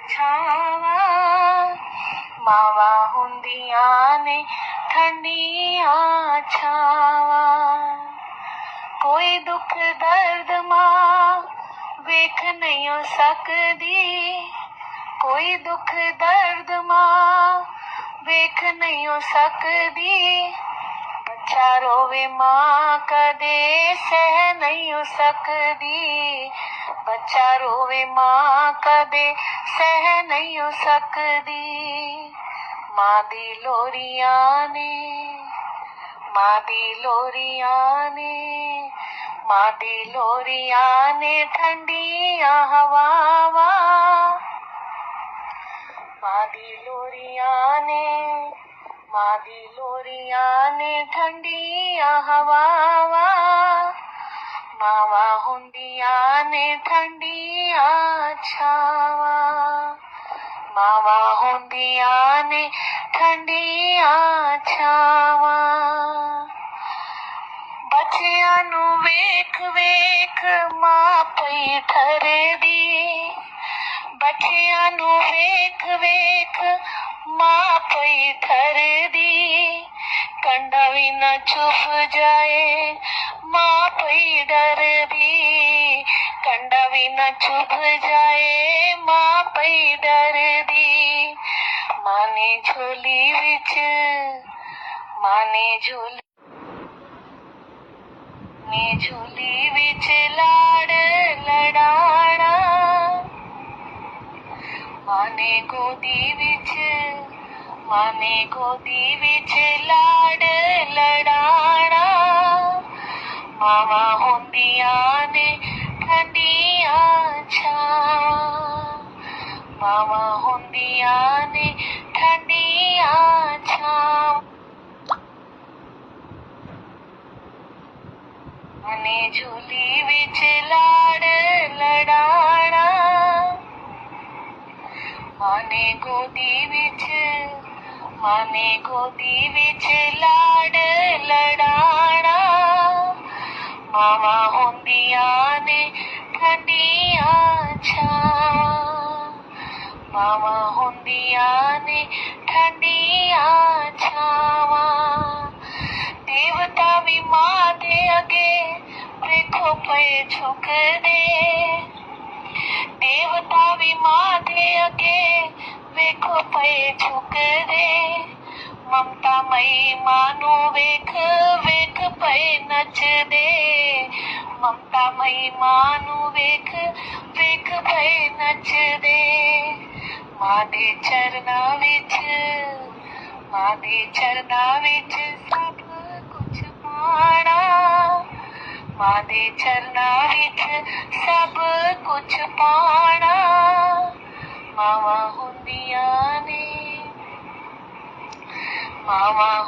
ਛਾਵਾਂ ਮਾਵਾਂ ਹੁੰਦੀਆਂ ਨੇ ਠੰਡੀਆਂ ਛਾਵਾਂ। ਕੋਈ ਦੁੱਖ ਦਰਦ ਮਾਂ ਵੇਖ ਨਹੀਂ ਸਕਦੀ, ਕੋਈ ਦੁੱਖ ਦਰਦ ਮਾਂ ਵੇਖ ਨਹੀਂ ਸਕਦੀ। ਬੱਚਾ ਰੋਵੇ ਮਾਂ ਕਦੇ ਸਹਿ ਨਹੀਂ ਸਕਦੀ, ਬੱਚਾ ਰੋਵੇ ਮਾਂ ਕਦੇ ਸਹਿ ਨਹੀਂ ਸਕਦੀ। ਮਾਂ ਦੀ ਲੋਰੀਆਂ ਨੇ, ਮਾਂ ਦੀ ਲੋਰੀਆਂ ਨੇ, ਮਾਂ ਦੀ ਲੋਰੀਆਂ ਨੇ ਠੰਡੀਆਂ ਹਵਾਵਾਂ। ਮਾਂ ਦੀ ਲੋਰੀਆਂ ਨੇ, ਮਾਂ ਦੀ ਲੋਰੀਆਂ ਨੇ ਠੰਡੀਆਂ ਹਵਾਵਾਂ। ਮਾਵਾਂ ਹੁੰਦੀਆਂ ਨੇ ਠੰਡੀਆਂ ਛਾਵਾਂ, ਮਾਵਾਂ ਹੁੰਦੀਆਂ ਨੇ ਠੰਡੀਆਂ ਛਾਵਾਂ। ਬੱਚਿਆਂ ਨੂੰ ਵੇਖ ਵੇਖ ਮਾਂ ਪਈ ਠਰਦੀ, ਬੱਚਿਆਂ ਨੂੰ ਵੇਖ ਵੇਖ ਮਾਂ ਪਈ ਠਰਦੀ। ਕੰਡਾ ਵੀ ਨਾ ਚੁੱਭ ਜਾਏ ਮਾਂ ਪਈ ਡਰਦੀ, ਕੰਡਾ ਵੀ ਨਾ ਚੁੱਭ ਜਾਏ ਮਾਂ ਪਈ ਡਰਦੀ। ਮਾਂ ਨੇ ਝੋਲੀ ਵਿੱਚ, ਮਾਂ ਨੇ ਝੋਲੀ ਝੋਲੀ ਵਿੱਚ ਲਾੜ ਲੜਾਣਾ। ਮਾਂ ਨੇ ਗੋਦੀ ਵਿੱਚ, ਮਾਂ ਨੇ ਗੋਦੀ ਵਿੱਚ ਲਾੜ ਲੜਾਣਾ। ਮਾਵਾਂ ਹੁੰਦੀਆਂ ਨੇ ਠੰਡੀਆਂ ਛਾਵਾਂ, ਮਾਵਾਂ ਹੁੰਦੀਆਂ ਨੇ ਠੰਡੀਆਂ ਛਾਵਾਂ। ਮਾਂ ਨੇ ਝੋਲੀ ਵਿੱਚ ਲਾੜ ਲੜਾਣਾ, ਮਾਂ ਨੇ ਗੋਦੀ ਵਿੱਚ, ਮਾਂ ਨੇ ਗੋਦੀ ਵਿੱਚ ਲਾੜ ਲੜਾਣਾ। ਮਾਵਾਂ ਹੁੰਦੀਆਂ ਨੇ ਠੰਡੀਆਂ ਛਾਵਾਂ, ਮਾਵਾਂ ਹੁੰਦੀਆਂ ਨੇ ਠੰਡੀਆਂ ਛਾਵਾਂ। ਦੇਵਤਾ ਵੀ ਮਾਂ ਦੇ ਅੱਗੇ ਵੇਖੋ ਪਏ ਝੁਕਦੇ, ਦੇਵਤਾ ਵੀ ਮਾਂ ਦੇ ਅੱਗੇ ਵੇਖੋ ਪਏ ਝੁਕਦੇ। ਮਮਤਾ ਮਈ ਮਾਂ ਨੂੰ ਵੇਖ ਵੇਖ ਪਏ ਨੱਚਦੇ, ਮਮਤਾ ਮਈ ਮਾਂ ਨੂੰ ਵੇਖ ਵੇਖ ਪਏ ਨੱਚਦੇ। ਮਾਂ ਦੇ ਚਰਨਾਂ ਵਿੱਚ, ਮਾਂ ਦੇ ਚਰਨਾਂ ਵਿੱਚ ਸਭ ਕੁਛ ਪਾਣਾ, ਮਾਂ ਦੇ ਚਰਨਾਂ ਵਿੱਚ ਸਭ ਕੁਛ ਪਾਣਾ। ਮਾਵਾਂ ਹੁੰਦੀਆਂ ਨੇ, ਮਾਵਾਂ